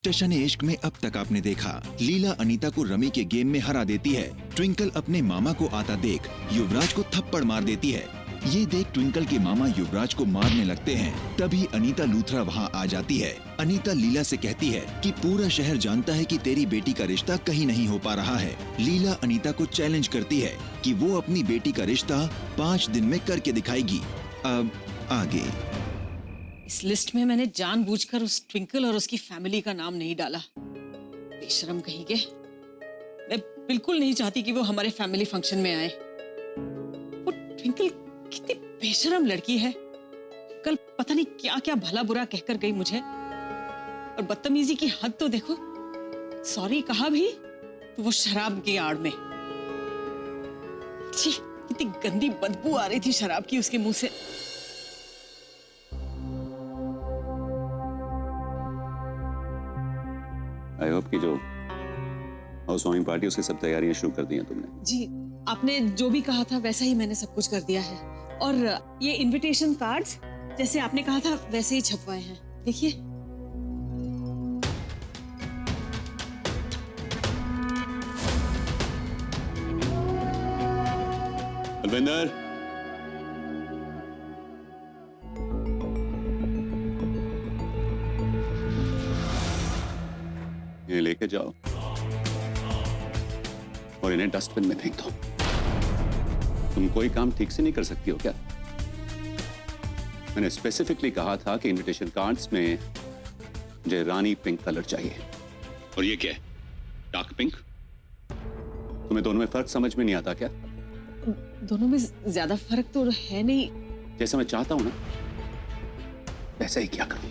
जशन इश्क में अब तक आपने देखा, लीला अनीता को रमी के गेम में हरा देती है। ट्विंकल अपने मामा को आता देख युवराज को थप्पड़ मार देती है। ये देख ट्विंकल के मामा युवराज को मारने लगते हैं। तभी अनीता लूथरा वहाँ आ जाती है। अनीता लीला से कहती है कि पूरा शहर जानता है कि तेरी बेटी का रिश्ता कहीं नहीं हो पा रहा है। लीला अनीता को चैलेंज करती है कि वो अपनी बेटी का रिश्ता 5 दिन में करके दिखाएगी। अब आगे इस लिस्ट में मैंने जानबूझकर उस ट्विंकल और उसकी फैमिली का नाम नहीं डाला। बेशरम कहीं के। मैं बिल्कुल नहीं चाहती कि वो हमारे फैमिली फंक्शन में आए। वो ट्विंकल कितनी बेशरम लड़की है। कल पता नहीं क्या क्या भला बुरा कहकर गई मुझे, और बदतमीजी की हद तो देखो। सॉरी कहा भी तो वो शराब की आड़ में। छी, कितनी गंदी बदबू आ रही थी शराब की उसके मुंह से। आई होप कि जो हाउस वार्मिंग पार्टी उसकी सब तैयारियां शुरू कर दी हैं तुमने। जी, आपने जो भी कहा था वैसा ही मैंने सब कुछ कर दिया है। और ये इनविटेशन कार्ड्स जैसे आपने कहा था वैसे ही छपवाए हैं। देखिए। अलविंदर, ये लेके जाओ और इन्हें डस्टबिन में फेंक दो। तुम कोई काम ठीक से नहीं कर सकती हो क्या? मैंने स्पेसिफिकली कहा था कि इनविटेशन कार्ड्स में मुझे रानी पिंक कलर चाहिए। और ये क्या है? Dark pink? तुम्हें दोनों में फर्क समझ में नहीं आता क्या? दोनों में ज्यादा फर्क तो है नहीं। जैसा मैं चाहता हूं ना वैसा ही क्या करूं।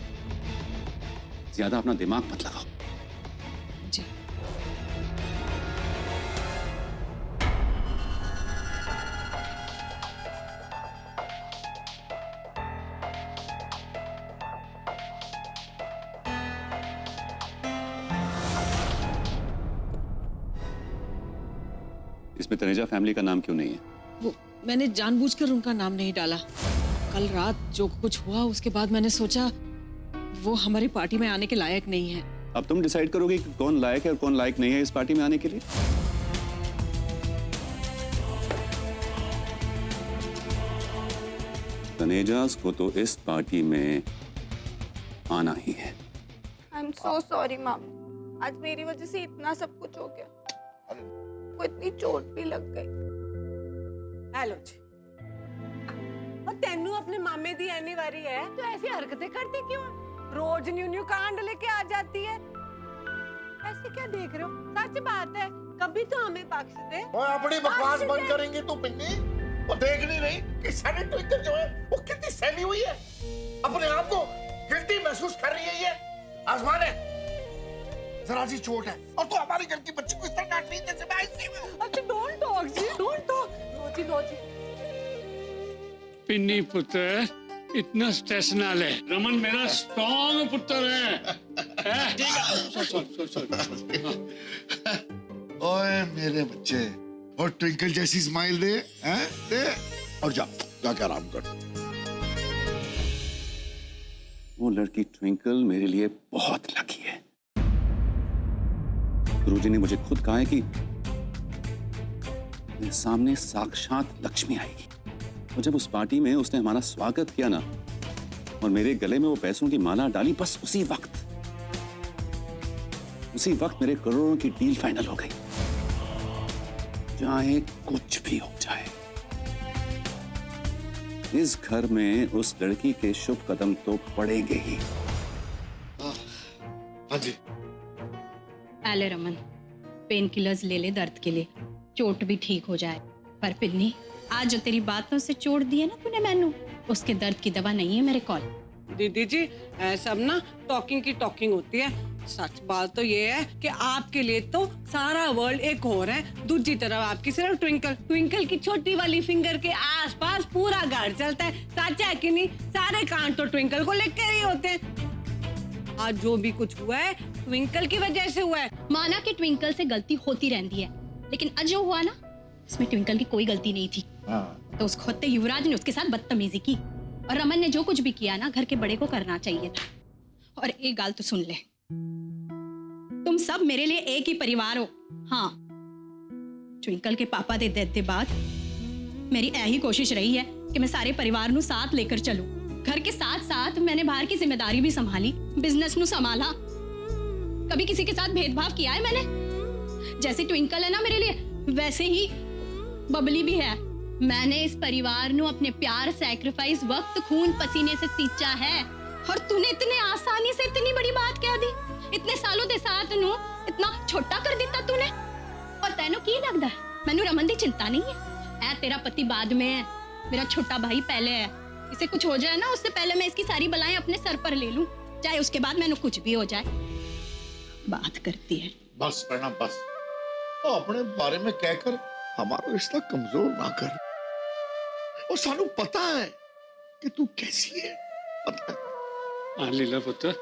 ज्यादा अपना दिमाग मत लगाओ। जी। इसमें तनेजा फैमिली का नाम क्यों नहीं है? वो मैंने जानबूझकर उनका नाम नहीं डाला। कल रात जो कुछ हुआ उसके बाद मैंने सोचा वो हमारी पार्टी में आने के लायक नहीं है। अब तुम डिसाइड करोगे कि कौन लायक है और कौन लायक नहीं है इस पार्टी में आने के लिए। तनेजास को तो इस पार्टी में आना ही है। I am so sorry mom. आज मेरी वजह से इतना सब कुछ हो गया। को इतनी चोट भी लग गई। हेलो जी। और तेनू अपने मामे दी एनिवर्सरी है तो ऐसी हरकतें करती क्यों? रोज न्यू न्यू कांड लेके आ जाती है। ऐसे क्या देख रहे हो? सच बात है, कभी तो हमें बख्श दे। वो अपनी बकवास बंद करेंगी तू पिन्नी? वो देख नहीं रही कि सारी ट्विंकल जो है वो कितनी सहमी हुई है। अपने आप को गिल्टी महसूस कर रही है। ये आसमान है, जरा सी चोट है और तू हमारी घर की बच्ची को इस तरह डांट रही है जैसे मैं आईसीयू में। अच्छा डोंट टॉक जी, डोंट टॉक। Rosie Rosie. पिन्नी पुत्र, इतना स्ट्रेस ना ले। रमन मेरा स्ट्रॉन्ग पुत्र है। ठीक है। ओए मेरे बच्चे, और ट्विंकल जैसी स्माइल दे, हैं? दे और जाके आराम कर। वो लड़की ट्विंकल मेरे लिए बहुत लकी है। गुरुजी ने मुझे खुद कहा है कि मेरे सामने साक्षात लक्ष्मी आएगी। और जब उस पार्टी में उसने हमारा स्वागत किया ना और मेरे गले में वो पैसों की माला डाली, बस उसी वक्त मेरे करोड़ों की डील फाइनल हो गई। चाहे कुछ भी हो जाए, इस घर में उस लड़की के शुभ कदम तो पड़ेंगे ही। हाँ जी। ले रमन, पेन किलर्स ले ले दर्द के लिए, चोट भी ठीक हो जाए। पर पिन्नी, आज जो तेरी बातों से चोट दी है ना तूने मैनू, उसके दर्द की दवा नहीं है मेरे कॉल। दीदी जी, सब ना टॉकिंग की टॉकिंग होती है। सच बात तो ये है कि आपके लिए तो सारा वर्ल्ड एक और है, दूसरी तरफ आपकी सिर्फ ट्विंकल की छोटी वाली फिंगर के आसपास पूरा घर चलता है। सच है कि नहीं? सारे कांड तो ट्विंकल को लेकर ही होते हैं। आज जो भी कुछ हुआ है ट्विंकल की वजह से हुआ है। माना कि ट्विंकल से गलती होती रहती है, लेकिन आज जो हुआ ना, इसमें ट्विंकल की कोई गलती नहीं थी। तो उस खोते युवराज ने उसके साथ बदतमीजी की, और रमन ने जो कुछ भी किया ना, घर के बड़े को करना चाहिए था। और एक गाल तो सुन ले, तुम सब मेरे लिए एक ही परिवार हो। हाँ, ट्विंकल के पापा दे डेथ के बाद मेरी यही कोशिश रही है कि मैं सारे परिवार नू साथ लेकर चलूं। घर के साथ साथ मैंने बाहर की जिम्मेदारी भी संभाली, बिजनेस नू संभाला। कभी किसी के साथ भेदभाव किया है मैंने? जैसे ट्विंकल है ना मेरे लिए, वैसे ही बबली भी है। मैंने इस परिवार नू अपने प्यार, सैक्रिफाइस, वक्त, खून पसीने से सींचा है, और तूने इतने आसानी से इतनी बड़ी बात कह दी। इतने सालों दे साथ नू इतना छोटा कर दिता तूने। और तेनू की लगदा है मैनू रमन दी चिंता नहीं है? ऐ तेरा पति बाद में है, मेरा छोटा भाई पहले है। इसे कुछ हो जाए ना, उससे पहले मैं इसकी सारी बलाएं अपने सर पर ले लूं, चाहे उसके बाद मैनू कुछ भी हो जाए। बात करती है। बस प्रणा बस, तो अपने बारे में कहकर हमारा रिश्ता कमजोर ना कर। और सानू पता है कि तू कैसी है, पता है। हाँ लीला पुत्र,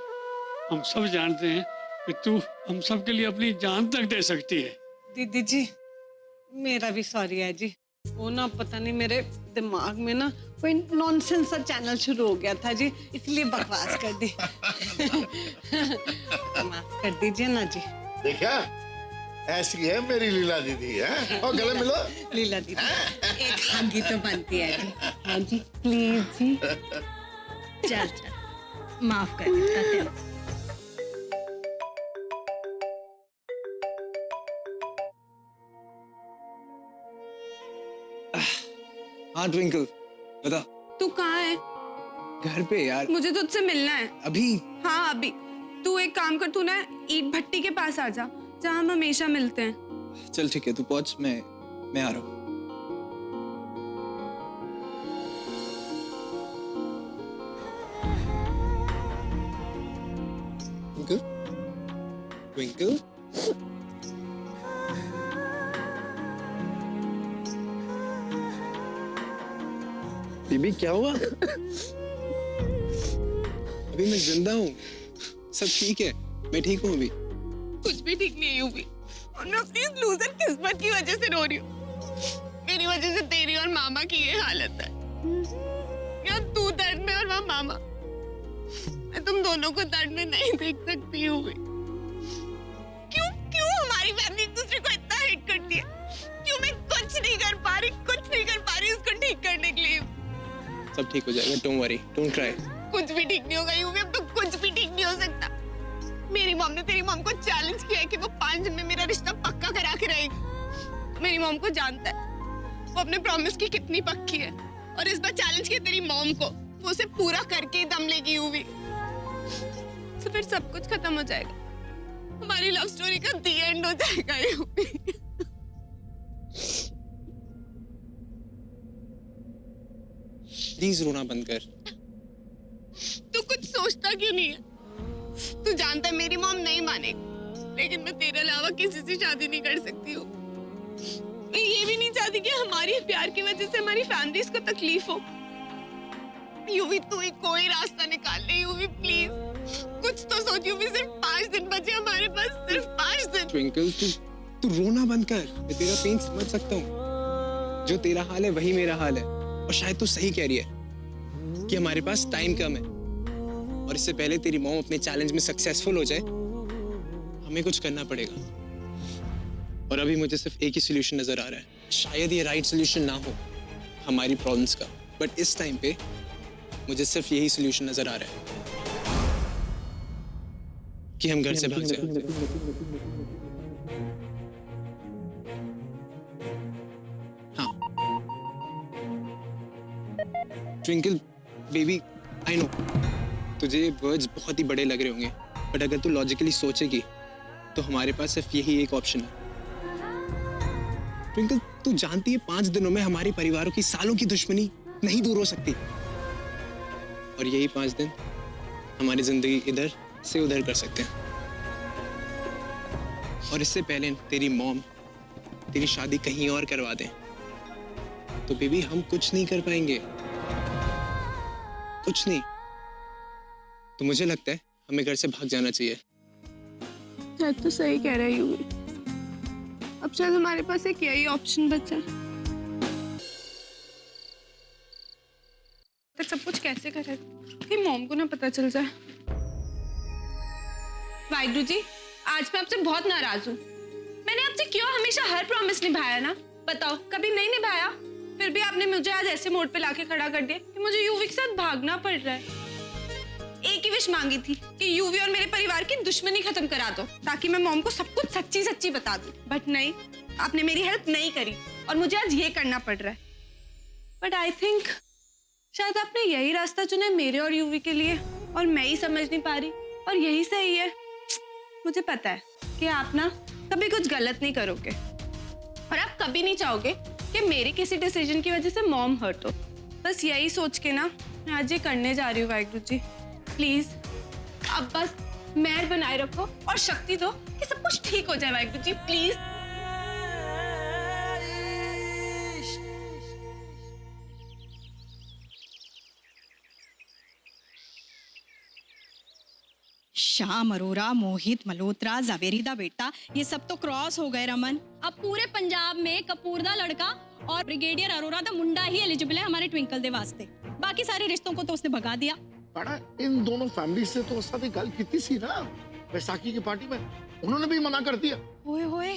हम सब जानते हैं कि तू हम सब के लिए अपनी जान तक दे सकती है। दीदी जी, मेरा भी सॉरी है जी। वो ना पता नहीं मेरे दिमाग में ना कोई नॉनसेंस सा चैनल शुरू हो गया था जी, इसलिए बकवास कर दी। माफ कर दीजिए ना जी। देखा, ऐसी है मेरी लीला दीदी है। और गले मिलो। लीला दीदी, एक हागी तो बनती है जी। हाँ जी, प्लीज जी। चल चल, माफ कर देता तेरे। हाँ ट्विंकल, बता। तू कहाँ है? घर पे यार। मुझे तुझसे मिलना है। अभी? हाँ अभी। तू एक काम कर, तू ना ईट भट्टी के पास आ जा, जहाँ हम हमेशा मिलते हैं। चल ठीक है, तू पहुंच, मैं आ रहा हूँ। ट्विंकल, बेबी क्या हुआ? अभी मैं जिंदा हूँ, सब ठीक है, मैं ठीक हूँ अभी। कुछ भी ठीक नहीं हुई, और मैं अपनी इस लूजर किस्मत की वजह से रो रही हूँ। मेरी वजह से तेरी और मामा की ये हालत है। यार तू दर्द में और वहाँ मामा। मैं तुम दोनों को दर्द में नहीं देख सकती हूँ। क्यों क्यों हमारी फैमिली एक दूसरे को इतना हेट करती है? क्यों मैं कुछ नहीं कर पा रही उसको ठीक करने के लिए? सब ठीक हो जाएगा, डोंट वरी, डोंट क्राई। कुछ भी ठीक नहीं होगा यूवी, अब तो कुछ भी ठीक नहीं हो सकता। मेरी मॉम ने तेरी मॉम को चैलेंज किया है कि वो 5 दिन में मेरा रिश्ता पक्का करा के रहेगी। मेरी मॉम को जानता है वो अपने प्रॉमिस की कितनी पक्की है, और इस बार चैलेंज किया तेरी मॉम को, वो उसे पूरा करके ही दम लेगी यूवी। तो फिर सब कुछ खत्म हो जाएगा, हमारी लव स्टोरी का दी एंड हो जाएगा यूवी। प्लीज रोना बंद कर। तू कुछ सोचता क्यों नहीं है? तू जानता है मेरी मॉम नहीं मानेगी, लेकिन मैं तेरे अलावा किसी से शादी नहीं कर सकती हूँ। मैं ये भी नहीं चाहती कि हमारी प्यार की वजह से हमारी फैमिलीज को तकलीफ हो। यूवी तू ही कोई रास्ता निकाल ले यूवी, प्लीज कुछ तो सोच यूवी। सिर्फ 5 दिन बचे हमारे पास, सिर्फ 5 दिन। ट्विंकल, तू रोना बंद कर, मैं तेरा पेन समझ सकता हूँ। जो तेरा हाल है वही मेरा हाल है, और शायद तू सही कह रही है कि हमारे पास टाइम कम है, और इससे पहले तेरी मॉम अपने चैलेंज में सक्सेसफुल हो जाए, हमें कुछ करना पड़ेगा। और अभी मुझे सिर्फ एक ही सॉल्यूशन नजर आ रहा है। शायद ये राइट सॉल्यूशन ना हो हमारी प्रॉब्लम्स का, बट इस टाइम पे मुझे सिर्फ यही सॉल्यूशन नजर आ रहा है कि हम घर से भाग जाएं। हाँ ट्विंकल बेबी, आई नो तुझे वर्ड्स बहुत ही बड़े लग रहे होंगे, बट अगर तू लॉजिकली सोचेगी तो हमारे पास सिर्फ यही एक ऑप्शन है। ट्विंकल, तू जानती है 5 दिनों में हमारे परिवारों की सालों की दुश्मनी नहीं दूर हो सकती, और यही 5 दिन हमारी जिंदगी इधर से उधर कर सकते हैं। और इससे पहले तेरी मॉम तेरी शादी कहीं और करवा दें तो बेबी हम कुछ नहीं कर पाएंगे, कुछ नहीं। तो मुझे लगता है हमें घर से भाग जाना चाहिए। शायद तो सही कह रही हूँ, अब शायद हमारे पास एक यही ऑप्शन बचा। तो सब कुछ कैसे करें कि मॉम को ना पता चल जाए। वाहिदू जी, आज मैं आपसे बहुत नाराज हूँ। मैंने आपसे क्यों हमेशा हर प्रॉमिस निभाया ना, बताओ कभी नहीं निभाया। फिर भी आपने मुझे आज ऐसे मोड़ पे लाके खड़ा कर दिया कि मुझे यूवी के साथ भागना पड़ रहा है। एक ही विश मांगी थी कि यूवी और मेरे परिवार की दुश्मनी खत्म करा दो, ताकि मैं मॉम को सब कुछ सच्ची सच्ची बता दूं। बट नहीं, आपने मेरी हेल्प नहीं करी और मुझे आज ये करना पड़ रहा है। बट आई थिंक शायद आपने यही रास्ता चुना है मेरे और यूवी के लिए, और मैं ही समझ नहीं पा रही, और यही सही है। मुझे पता है कि आप ना कभी कुछ गलत नहीं करोगे, और आप कभी नहीं चाहोगे कि मेरे किसी डिसीजन की वजह से मॉम हर्ट हो। बस यही सोच के ना मैं आज ये करने जा रही हूँ। वाहिगुरु जी प्लीज आप बस मेहर बनाए रखो और शक्ति दो कि सब कुछ ठीक हो जाए। वाहिगुरु जी प्लीज। श्याम अरोरा, मोहित मल्होत्रा, जावेरी दा बेटा, ये सब तो क्रॉस हो गए रमन। अब पूरे पंजाब में कपूर दा लड़का और ब्रिगेडियर अरोरा दा मुंडा ही एलिजिबल है हमारे ट्विंकल दे वास्ते। बाकी सारे रिश्तों को तो उसने भगा दिया। बड़ा इन दोनों फैमिली से तो असा भी गल की सी ना बैसाखी की पार्टी में, उन्होंने भी मना कर दिया। ओए होए,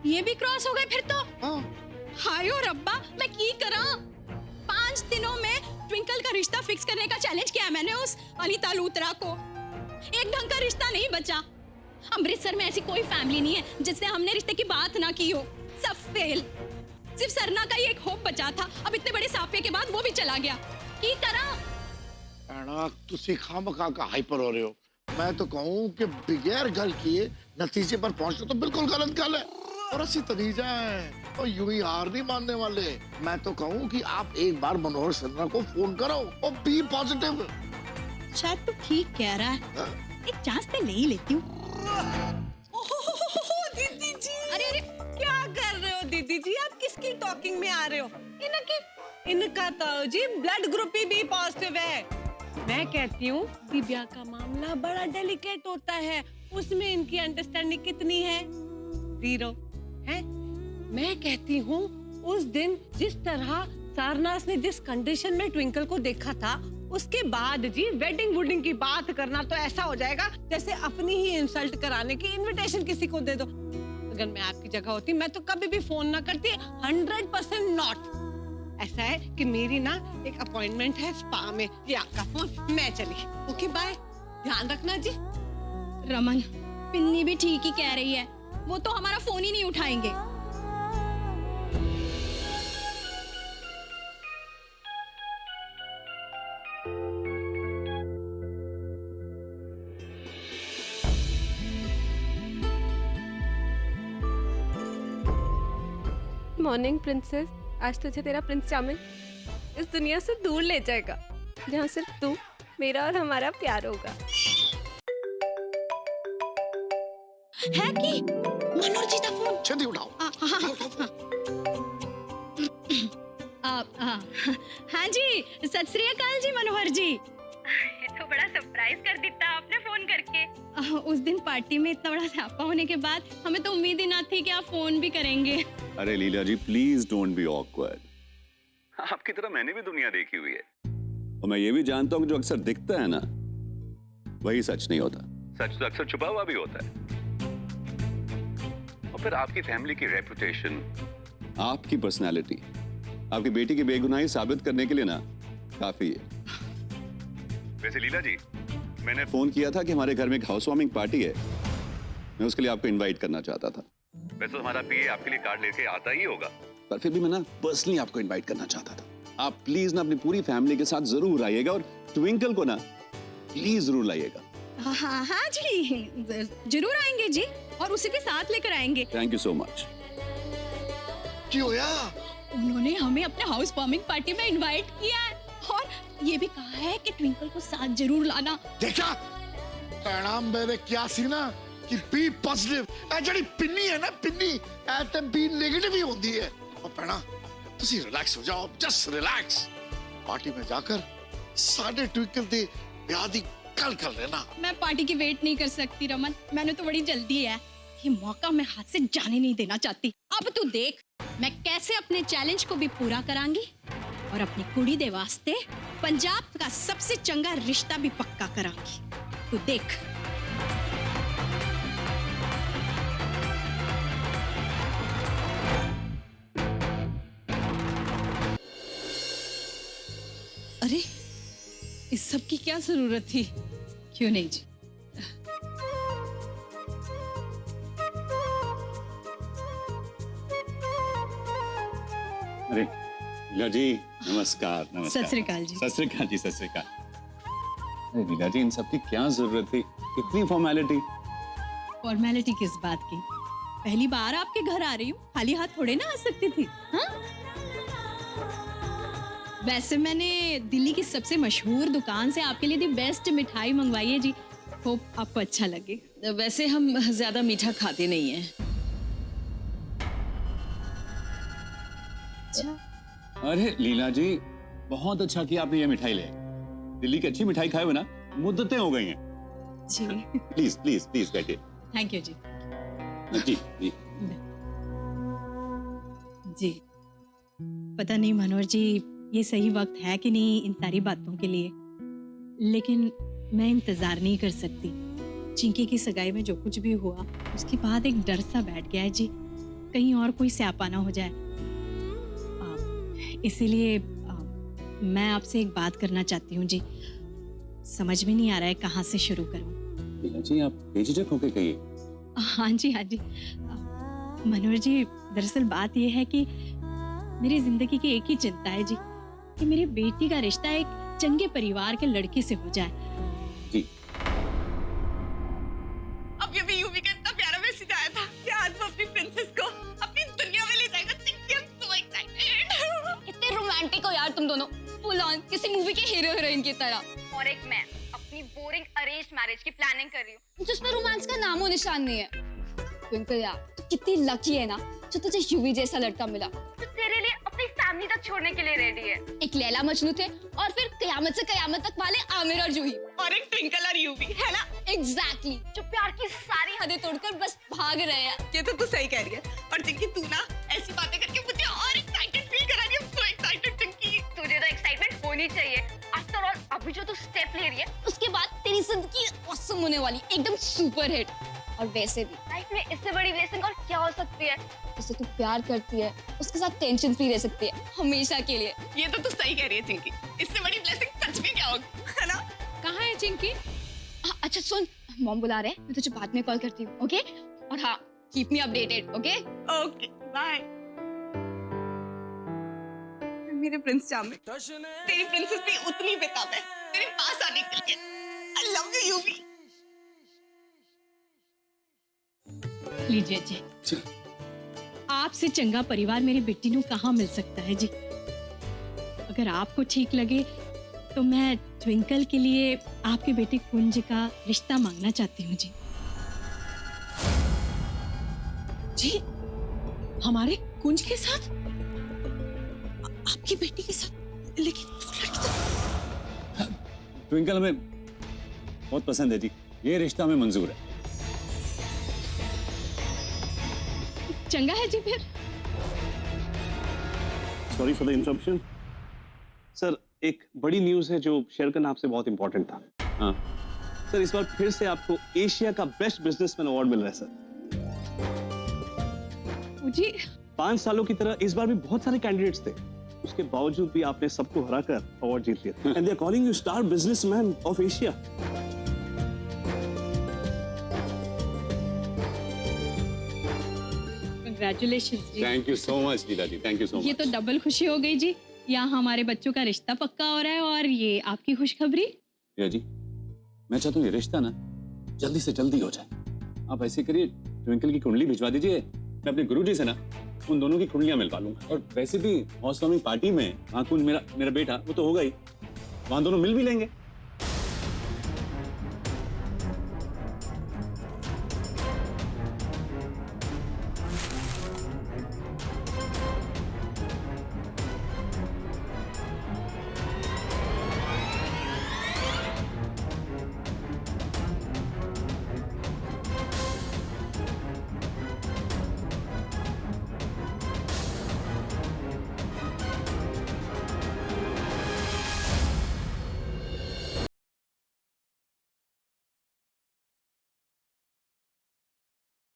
ये भी क्रॉस हो गए फिर तो। हाँ। हायो रब्बा, मैं की करा। 5 दिनों में ट्विंकल का रिश्ता फिक्स करने का चैलेंज किया मैंने उस अनीता लूथरा को। एक ढंग का रिश्ता नहीं बचा। अमृतसर में ऐसी कोई फैमिली नहीं है जिससे हमने रिश्ते की बात ना की हो। सब फेल। सिर्फ सरना का ही एक होप बचा था। अब इतने बड़े साफे के बाद वो भी चला गया। की करा? तुसी खामखा का हाइपर हो रहे हो। मैं तो कहूँ कि बगैर गल किए नतीजे पर पहुंचना तो बिल्कुल गलत गल है, और असि तरीजा है और यूं ही हार नहीं मानने वाले। मैं तो कहूँ कि आप एक बार मनोहर सिन्हा को फोन करो और बी पॉजिटिव। शायद तू ठीक कह रहा है, एक चांस तो ले ही लेती हूँ। दीदी जी, अरे अरे क्या कर रहे हो दीदी जी? आप किसकी टॉकिंग में आ रहे हो? इनका तो जी ब्लड ग्रुप ही बी पॉजिटिव है। मैं कहती हूँ दिव्या का मामला बड़ा डेलिकेट होता है, उसमें इनकी अंडरस्टैंडिंग कितनी है? 0 है। मैं कहती हूँ उस दिन जिस तरह सारनाथ ने जिस कंडीशन में ट्विंकल को देखा था, उसके बाद जी वेडिंग वुडिंग की बात करना तो ऐसा हो जाएगा जैसे अपनी ही इंसल्ट कराने की इनविटेशन किसी को दे दो। अगर मैं आपकी जगह होती मैं तो कभी भी फोन ना करती। 100% नॉट। ऐसा है कि मेरी ना एक अपॉइंटमेंट है स्पा में, ये आपका फोन, मैं चली। ओके बाय, ध्यान रखना जी। रमन, पिन्नी भी ठीक ही कह रही है, वो तो हमारा फोन ही नहीं उठाएंगे। मॉर्निंग प्रिंसेस, आज तुझे तेरा प्रिंस चार्मिंग इस दुनिया से दूर ले जाएगा, जहाँ सिर्फ तू, मेरा और हमारा प्यार होगा। है कि मनोहर जी का फोन? जल्दी उठाओ। हाँ जी, सत श्री अकाल जी मनोहर जी। ये तो बड़ा सरप्राइज कर देता आपने फोन करके। उस दिन पार्टी में इतना बड़ा स्यापा होने के बाद हमें तो उम्मीद ही ना थी कि आप फोन भी करेंगे। अरे लीला जी प्लीज डोंट बी ऑकवर्ड। आपकी तरह मैंने भी दुनिया देखी हुई है, और मैं ये भी जानता हूँ कि जो अक्सर दिखता है ना वही सच नहीं होता। सच तो अक्सर छुपा हुआ भी होता है। और फिर आपकी फैमिली की रेपुटेशन, आपकी पर्सनालिटी, आपकी बेटी की बेगुनाही साबित करने के लिए ना काफी है। वैसे लीला जी, मैंने फोन किया था कि हमारे घर में एक हाउस वार्मिंग पार्टी है, मैं उसके लिए आपको इनवाइट करना चाहता था। वैसे तो हमारा पीए आपके लिए कार्ड लेके आता ही होगा, पर फिर भी मैं ना पर्सनली आपको इनवाइट करना चाहता था। आप प्लीज ना अपनी पूरी फैमिली के साथ जरूर आइएगा, और ट्विंकल को ना प्लीज जरूर लाइएगा। हाँ हाँ जी, जरूर आएंगे जी, और उसी के साथ लेकर आएंगे। Thank you so much. क्यों होया? उन्होंने हमें अपने हाउस वार्मिंग पार्टी में इनवाइट किया है, और ये भी कहा है कि ट्विंकल को साथ जरूर लाना। देखा प्रणाम मेरे क्या सी ना कि बी पॉजिटिव जड़ी पिन्नी है ना, पिन्नी ऐते बी नेगेटिव ही होती है। और प्रणा तुसी रिलैक्स हो जाओ, जस्ट रिलैक्स। पार्टी में जाकर साढ़े ट्विंकल दे ब्याह दी गल कर लेना। मैं पार्टी की वेट नहीं कर सकती रमन, मैंने तो बड़ी जल्दी है। ये मौका मैं हाथ से जाने नहीं देना चाहती। अब तू देख मैं कैसे अपने चैलेंज को भी पूरा करांगी, और अपनी कुड़ी दे वास्ते पंजाब का सबसे चंगा रिश्ता भी पक्का करांगी। तू देख। अरे इस सब की क्या जरूरत थी? क्यों नहीं जी? अरे लीला जी, नमस्कार। नमस्कार। सत श्री अकाल जी। सत श्री अकाल जी, सत श्री अकाल। अरे लीला जी, इन सब की क्या जरूरत थी? इतनी फॉर्मेलिटी। फॉर्मेलिटी किस बात की? पहली बार आपके घर आ रही हूँ, खाली हाथ थोड़े ना आ सकती थी। हाँ? वैसे मैंने दिल्ली की सबसे मशहूर दुकान से आपके लिए दी बेस्ट मिठाई मंगवाई है जी। होप आपको अच्छा लगे। वैसे हम ज्यादा मीठा खाते नहीं हैं। अच्छा, अरे लीला जी, बहुत अच्छा किया आपने ये मिठाई ले। दिल्ली की अच्छी मिठाई खाए हुए ना मुद्दतें हो गई हैं। जी प्लीज प्लीज प्लीज बैठिए। थैंक यू जी। जी जी। जी पता नहीं मनोहर जी, ये सही वक्त है कि नहीं इन सारी बातों के लिए, लेकिन मैं इंतजार नहीं कर सकती। चिंकी की सगाई में जो कुछ भी हुआ उसके बाद एक डर सा बैठ गया है जी, कहीं और कोई स्यापा ना हो जाए। इसीलिए मैं आपसे एक बात करना चाहती हूँ जी। समझ में नहीं आ रहा है कहाँ से शुरू करूँ। लीला जी, आप बेझिझक होकर कहिए। हाँ जी हाँ जी। मनोहर जी, दरअसल बात यह है कि मेरी जिंदगी की एक ही चिंता है जी, कि मेरी बेटी का रिश्ता एक चंगे परिवार के लड़के से हो जाए। जी। अब ये भी यूवी का इतना प्यारा मैसेज आया था कि आज वो अपनी प्रिंसेस को अपनी दुनिया में ले जाएगा। Chinki, I'm so excited। कितने रोमांटिक हो यार तुम दोनों, फुल ऑन किसी मूवी के हीरो हीरोइन की तरह। और एक मैं अपनी बोरिंग अरेंज मैरिज की प्लानिंग कर रही हूँ जिसमें रोमांस का नामो निशान नहीं है। ट्विंकल यार, तू कितनी लकी है ना जो तुझे यूवी जैसा लड़का मिला जो तेरे लिए अपनी फैमिली तक छोड़ने के लिए रेडी है। एक लैला मजनू थे और फिर कयामत से कयामत तक वाले आमिर और जूही, और एक ट्विंकल और यूवी, है ना? एग्जैक्टली, जो प्यार की सारी हदें तोड़कर बस भाग रहे हैं। ये तो तू सही कह रही है। और चिंकी, तू ना ऐसी बातें करके मुझे और एक्साइटेड फील करा रही है। I'm so excited, Chinki. तुझे तो एक्साइटमेंट होनी चाहिए। आफ्टर ऑल अभी जो तू स्टेप ले रही है उसके बाद तेरी जिंदगी ऑसम होने वाली, एकदम सुपर हिट। और वैसे भी लाइफ में इससे बड़ी ब्लेसिंग और क्या हो सकती है? जिससे तू प्यार करती है उसके साथ टेंशन फ्री रह सकती है हमेशा के लिए। ये तो तू सही कह रही है चिंकी। इससे बड़ी ब्लेसिंग सच में क्या होगी, है ना? कहाँ है चिंकी? अच्छा सुन, मॉम बुला रहे हैं, मैं तुझे बाद में कॉल करती हूँ, ओके? और हाँ, keep me updated, okay? Okay, bye. मेरे प्रिंस चामे, तेरी प्रिंसेस भी उतनी बेताब है तेरे पास आने के लिए। I love you, UV. लीजिए जी, आपसे चंगा परिवार मेरी बेटी को कहाँ मिल सकता है जी। अगर आपको ठीक लगे तो मैं ट्विंकल के लिए आपके बेटे कुंज का रिश्ता मांगना चाहती हूँ जी। जी, हमारे कुंज के साथ? आपकी बेटी के साथ? लेकिन वो लड़की तो... ट्विंकल हमें बहुत पसंद है जी, ये रिश्ता हमें मंजूर है। चंगा है जी फिर। Sorry for the interruption sir, एक बड़ी न्यूज़ है जो शेयर करना आपसे बहुत इंपॉर्टेंट था। हाँ सर, इस बार फिर से आपको एशिया का बेस्ट बिजनेसमैन अवार्ड मिल रहा है सर। जी 5 सालों की तरह इस बार भी बहुत सारे कैंडिडेट्स थे, उसके बावजूद भी आपने सबको हराकर अवार्ड जीत लिया। And they are calling you star businessman of Asia. Congratulations जी। Thank you so much Leela ji, thank you so much. ये तो डबल खुशी हो गई जी, यहाँ हमारे बच्चों का रिश्ता पक्का हो रहा है और ये आपकी खुशखबरी। लीला जी, मैं चाहता हूँ ये रिश्ता ना जल्दी से जल्दी हो जाए। आप ऐसे करिए, ट्विंकल की कुंडली भिजवा दीजिए, मैं अपने गुरुजी से ना उन दोनों की कुंडलियां मिलवा लूंगा। और वैसे भी हाउस वार्मिंग पार्टी में वहाँ कुंज मेरा बेटा वो तो होगा ही, वहाँ दोनों मिल भी लेंगे।